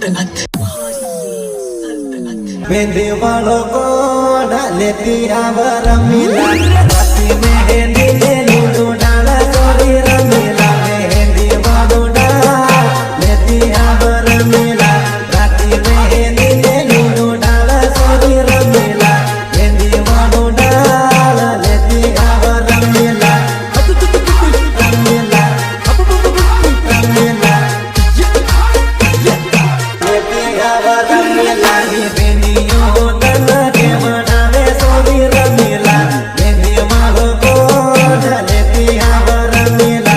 सल्तनत। मेहंदी वालों को डालेती आवर मिला राती मेहंदी ले लूडो डाला चोरी रमीला मेहंदी वालों डालेती आवर मिला राती मेहंदी ले लूडो डाला चोरी रमीला मेहंदी वालों डालेती आवर मिला रमीला रमीला लेती आवर मिला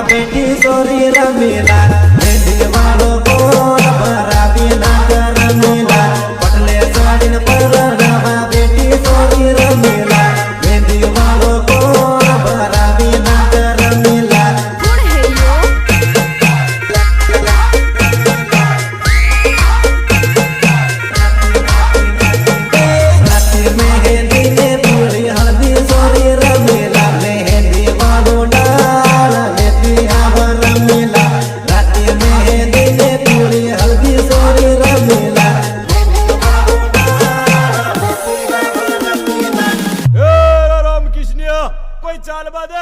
बेटी सोरी रमीला मेहंदी वालों को बराबी ना कर मिला पटले साड़ी पर रवा बेटी सोरी रमीला मेहंदी वालों को बराबी ना कर मिला राती मेहंदी ने पूरी हल्दी सोरी रमीला मेहंदी वालों कोई चाल बाद